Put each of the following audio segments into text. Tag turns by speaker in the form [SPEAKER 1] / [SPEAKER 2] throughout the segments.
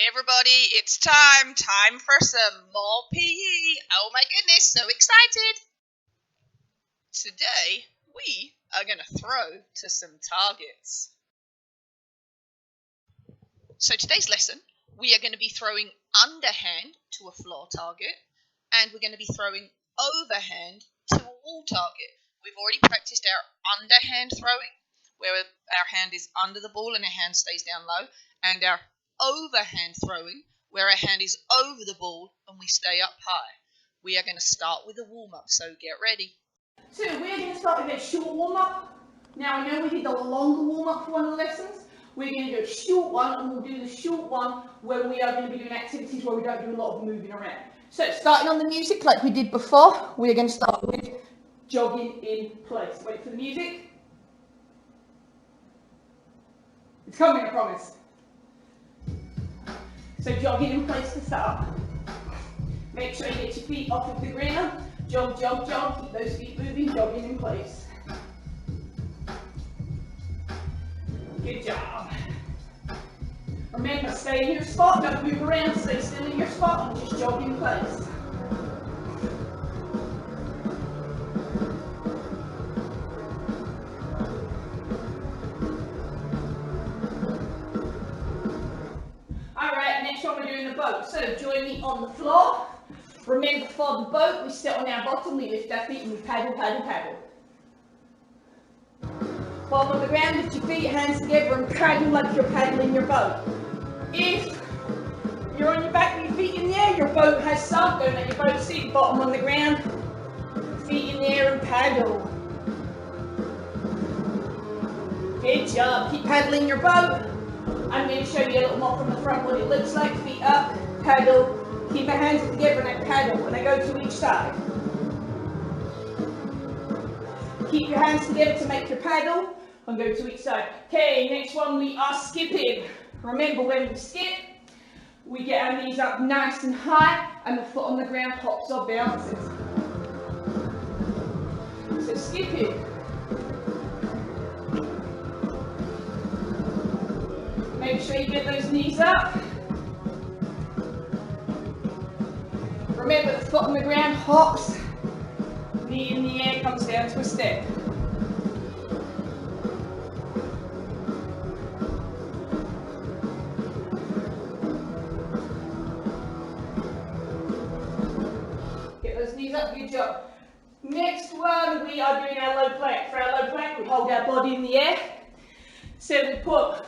[SPEAKER 1] Everybody, it's time for some more PE. Oh my goodness, so excited. Today, we are going to throw to some targets. So today's lesson, we are going to be throwing underhand to a floor target, and we're going to be throwing overhand to a wall target. We've already practiced our underhand throwing, where our hand is under the ball and our hand stays down low, and our overhand throwing, where our hand is over the ball and we stay up high. We are going to start with a warm-up, so get ready.
[SPEAKER 2] So we're going to start with a short warm-up. Now I know we did a longer warm-up for one of the lessons. We're going to do a short one, and we'll do the short one when we are going to be doing activities where we don't do a lot of moving around. So starting on the music like we did before, we're going to start with jogging in place. Wait for the music. It's coming, I promise. So jogging in place to start. Make sure you get your feet off of the ground. Jog, jog, jog. Keep those feet moving, jogging in place. Good job. Remember, stay in your spot. Don't move around. Stay still in your spot and just jog in place. Alright, next one we're doing a boat. So join me on the floor. Remember, for the boat, we sit on our bottom, we lift our feet and we paddle, paddle, paddle. While on the ground, lift your feet, hands together and paddle like you're paddling your boat. If you're on your back with your feet in the air, your boat has sunk. Don't let your boat sink. Bottom on the ground, feet in the air and paddle. Good job. Keep paddling your boat. I'm going to show you a little more from the front what it looks like. Feet up, paddle. Keep your hands together and I paddle and I go to each side. Keep your hands together to make your paddle and go to each side. Okay, next one we are skipping. Remember, when we skip, we get our knees up nice and high and the foot on the ground hops or bounces. So skipping. Make sure you get those knees up. Remember, the foot on the ground hops, knee in the air comes down to a step. Get those knees up, good job. Next one, we are doing our low plank. For our low plank, we hold our body in the air. So we put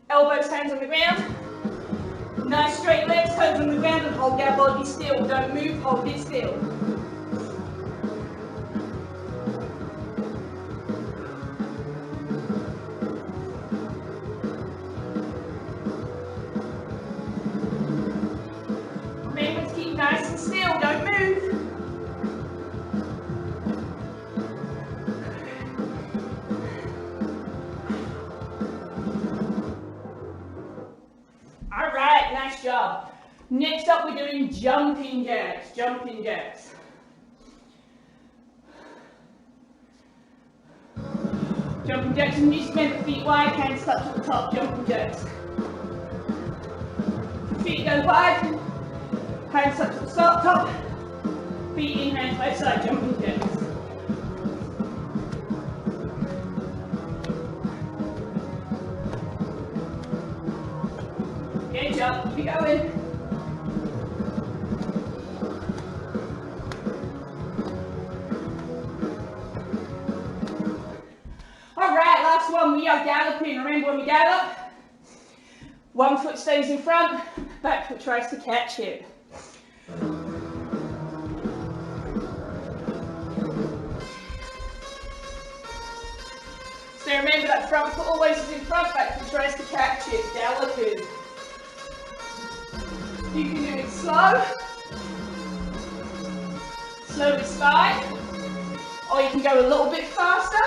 [SPEAKER 2] elbows, hands on the ground. Nice straight legs, toes on the ground and hold our body still. Don't move, hold it still. Remember to keep nice and still, don't move. Alright, nice job. Next up we're doing jumping jacks. Jumping jacks. Jumping jacks, and you spend the feet wide, hands touch at the top, jumping jacks. Feet go wide, hands touch at the top, feet in, hands by side, jumping jacks. Good job, keep going. Alright, last one, we are galloping. Remember, when we gallop, one foot stays in front, back foot tries to catch it. So remember, that front foot always is in front, back foot tries to catch it. Galloping. You can do it slow as fine, or you can go a little bit faster,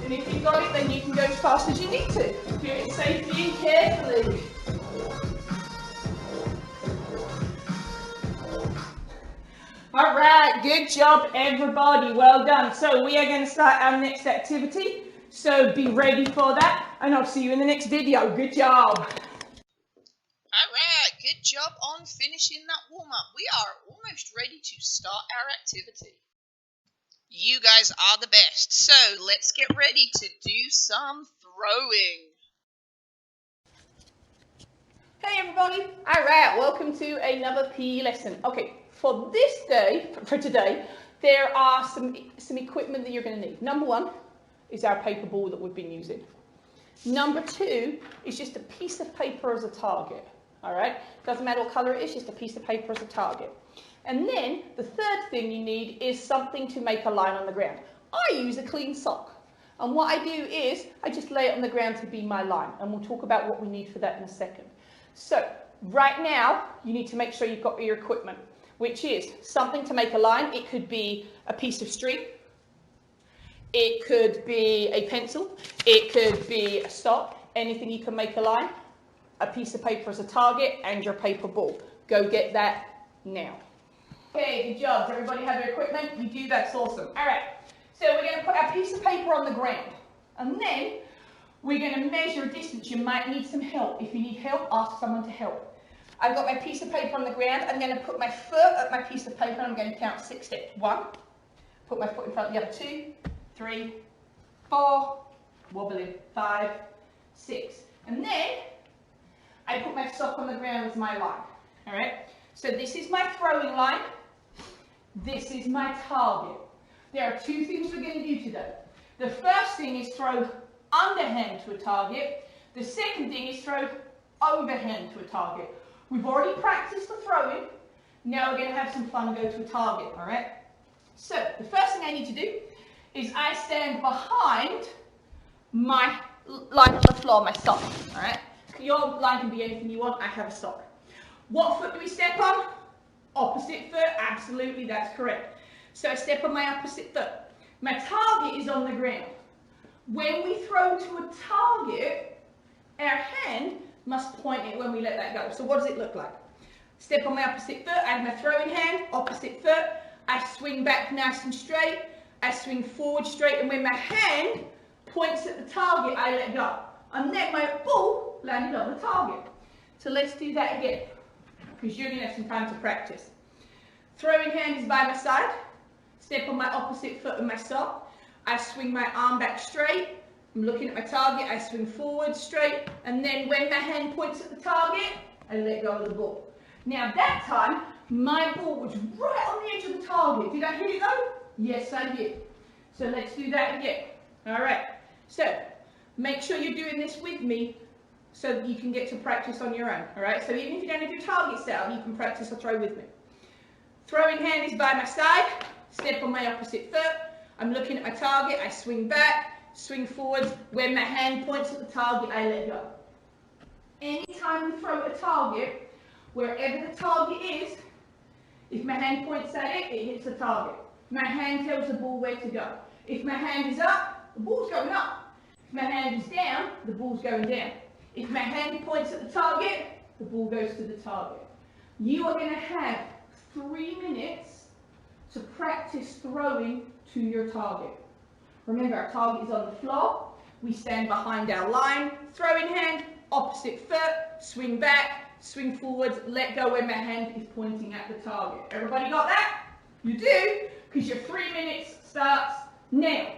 [SPEAKER 2] and if you've got it then you can go as fast as you need to. Do it safely and carefully. Alright, good job everybody, well done. So we are going to start our next activity, so be ready for that and I'll see you in the next video. Good job.
[SPEAKER 1] Great job on finishing that warm-up. We are almost ready to start our activity. You guys are the best, so let's get ready to do some throwing.
[SPEAKER 2] Hey everybody! Alright, welcome to another PE lesson. Okay, for today, there are some equipment that you're going to need. Number one is our paper ball that we've been using. Number two is just a piece of paper as a target. Alright, doesn't matter what colour it is, just a piece of paper as a target. And then the third thing you need is something to make a line on the ground. I use a clean sock. And what I do is I just lay it on the ground to be my line. And we'll talk about what we need for that in a second. So right now you need to make sure you've got your equipment, which is something to make a line. It could be a piece of string. It could be a pencil. It could be a sock. Anything you can make a line. A piece of paper as a target and your paper ball. Go get that now. Okay, good job. Does everybody have their equipment? You do, that's awesome. All right, so we're going to put our piece of paper on the ground. And then we're going to measure a distance. You might need some help. If you need help, ask someone to help. I've got my piece of paper on the ground. I'm going to put my foot at my piece of paper and I'm going to count 6 steps. 1, put my foot in front of the other. 2, 3, 4, wobbling, 5, 6. And then I put my sock on the ground as my line. All right, so this is my throwing line. This is my target. There are 2 things we're going to do today. The first thing is throw underhand to a target. The second thing is throw overhand to a target. We've already practiced the throwing. Now we're going to have some fun and go to a target, all right? So the first thing I need to do is I stand behind my line on the floor, my sock, all right? Your line can be anything you want. I have a sock. What foot do we step on? Opposite foot, absolutely, that's correct. So I step on my opposite foot. My target is on the ground. When we throw to a target, our hand must point it when we let that go. So what does it look like? Step on my opposite foot, I have my throwing hand, opposite foot, I swing back nice and straight, I swing forward straight, and when my hand points at the target, I let go. And then my ball landed on the target. So let's do that again, because you're going to have some time to practice. Throwing hand is by my side. Step on my opposite foot and my sock. I swing my arm back straight. I'm looking at my target. I swing forward straight. And then when my hand points at the target, I let go of the ball. Now that time, my ball was right on the edge of the target. Did I hit it though? Yes, I did. So let's do that again. All right. So make sure you're doing this with me, so that you can get to practice on your own, all right? So even if you don't have your target set up, you can practice or throw with me. Throwing hand is by my side, step on my opposite foot, I'm looking at my target, I swing back, swing forwards, when my hand points at the target, I let go. Anytime we throw a target, wherever the target is, if my hand points at it, it hits the target. My hand tells the ball where to go. If my hand is up, the ball's going up. If my hand is down, the ball's going down. If my hand points at the target, the ball goes to the target. You are going to have 3 minutes to practice throwing to your target. Remember, our target is on the floor. We stand behind our line. Throwing hand, opposite foot, swing back, swing forwards, let go when my hand is pointing at the target. Everybody got that? You do, because your 3 minutes starts now.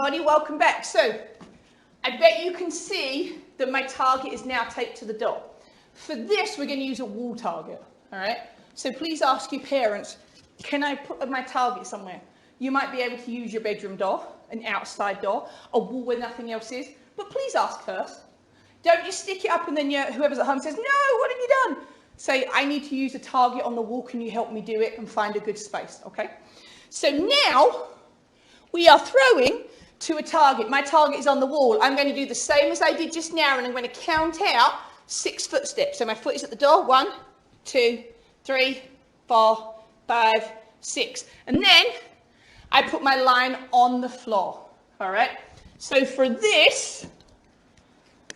[SPEAKER 2] everybody, welcome back. So, I bet you can see that my target is now taped to the door. For this, we're going to use a wall target, all right? So please ask your parents, can I put my target somewhere? You might be able to use your bedroom door, an outside door, a wall where nothing else is, but please ask first. Don't just stick it up and then whoever's at home says, no, what have you done? Say, I need to use a target on the wall, can you help me do it and find a good space, okay? So now, we are throwing to a target. My target is on the wall. I'm going to do the same as I did just now, and I'm going to count out 6 footsteps. So my foot is at the door. 1, 2, 3, 4, 5, 6. And then I put my line on the floor. All right? So for this,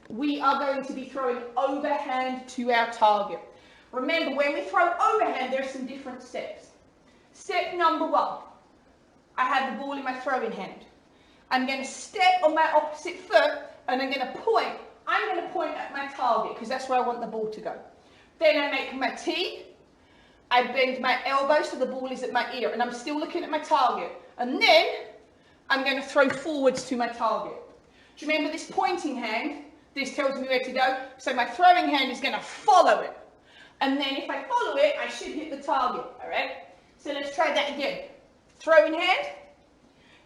[SPEAKER 2] we are going to be throwing overhand to our target. Remember, when we throw overhand, there are some different steps. Step number 1, I have the ball in my throwing hand. I'm going to step on my opposite foot and I'm going to point. I'm going to point at my target because that's where I want the ball to go. Then I make my tee. I bend my elbow so the ball is at my ear and I'm still looking at my target. And then I'm going to throw forwards to my target. Do you remember this pointing hand? This tells me where to go. So my throwing hand is going to follow it. And then if I follow it, I should hit the target. All right? So let's try that again. Throwing hand.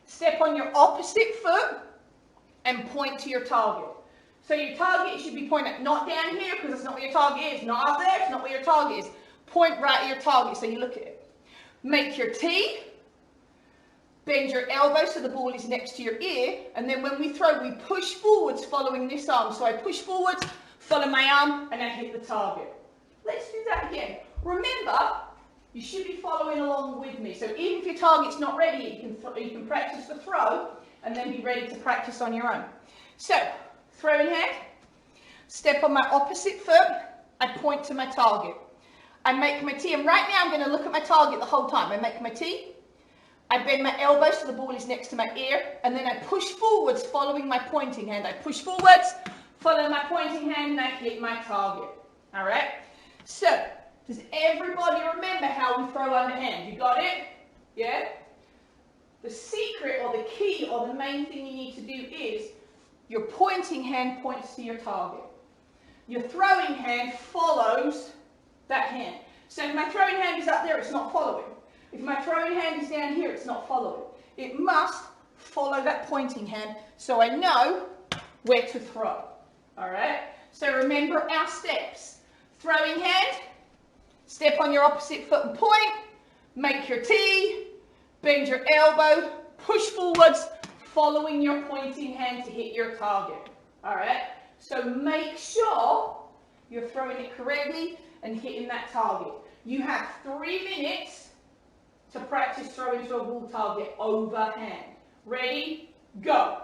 [SPEAKER 2] Step on your opposite foot and point to your target. So your target should be pointed not down here because that's not where your target is. Not up there, it's not where your target is. Point right at your target so you look at it. Make your tee. Bend your elbow so the ball is next to your ear. And then when we throw, we push forwards following this arm. So I push forwards, follow my arm, and I hit the target. Let's do that again. Remember, you should be following along with me. So even if your target's not ready, you can practice the throw and then be ready to practice on your own. So, throwing hand, step on my opposite foot, I point to my target. I make my tee, and right now I'm going to look at my target the whole time. I make my tee, I bend my elbow so the ball is next to my ear, and then I push forwards following my pointing hand. I push forwards, follow my pointing hand, and I hit my target. All right? So, does everybody remember how we throw underhand? You got it? Yeah? The secret or the key or the main thing you need to do is your pointing hand points to your target. Your throwing hand follows that hand. So if my throwing hand is up there, it's not following. If my throwing hand is down here, it's not following. It must follow that pointing hand so I know where to throw. All right? So remember our steps. Throwing hand. Step on your opposite foot and point, make your tee, bend your elbow, push forwards, following your pointing hand to hit your target. All right? So make sure you're throwing it correctly and hitting that target. You have 3 minutes to practice throwing to a wall target overhand. Ready? Go.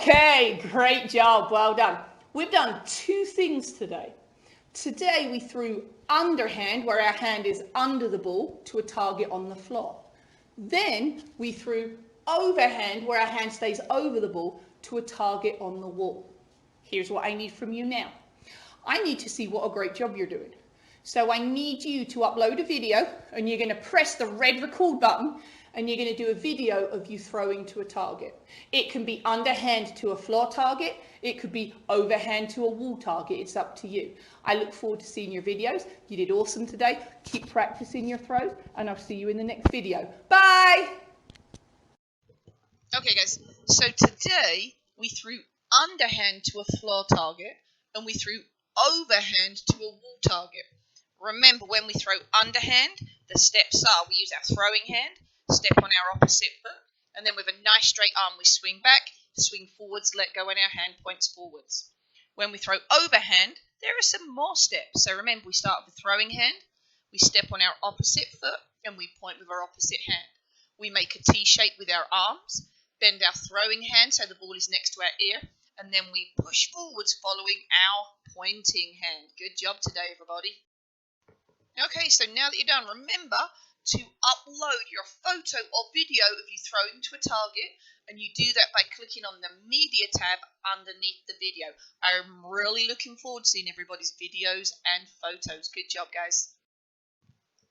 [SPEAKER 2] Okay, great job, well done. We've done two things today. Today we threw underhand, where our hand is under the ball, to a target on the floor. Then we threw overhand, where our hand stays over the ball, to a target on the wall. Here's what I need from you now. I need to see what a great job you're doing. So I need you to upload a video, and you're going to press the red record button, and you're going to do a video of you throwing to a target. It can be underhand to a floor target. It could be overhand to a wall target. It's up to you. I look forward to seeing your videos. You did awesome today. Keep practicing your throws, and I'll see you in the next video. Bye!
[SPEAKER 1] Okay, guys, so today we threw underhand to a floor target and we threw overhand to a wall target. Remember, when we throw underhand, the steps are we use our throwing hand, step on our opposite foot, and then with a nice straight arm we swing back, swing forwards, let go, and our hand points forwards. When we throw overhand, there are some more steps. So remember, we start with the throwing hand, we step on our opposite foot, and we point with our opposite hand. We make a T shape with our arms, bend our throwing hand so the ball is next to our ear, and then we push forwards following our pointing hand. Good job today, everybody. Okay, so now that you're done, remember to upload your photo or video of you throwing to a target, and you do that by clicking on the media tab underneath the video. I'm really looking forward to seeing everybody's videos and photos. Good job, guys.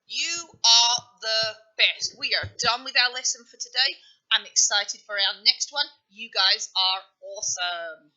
[SPEAKER 1] You are the best. We are done with our lesson for today. I'm excited for our next one. You guys are awesome.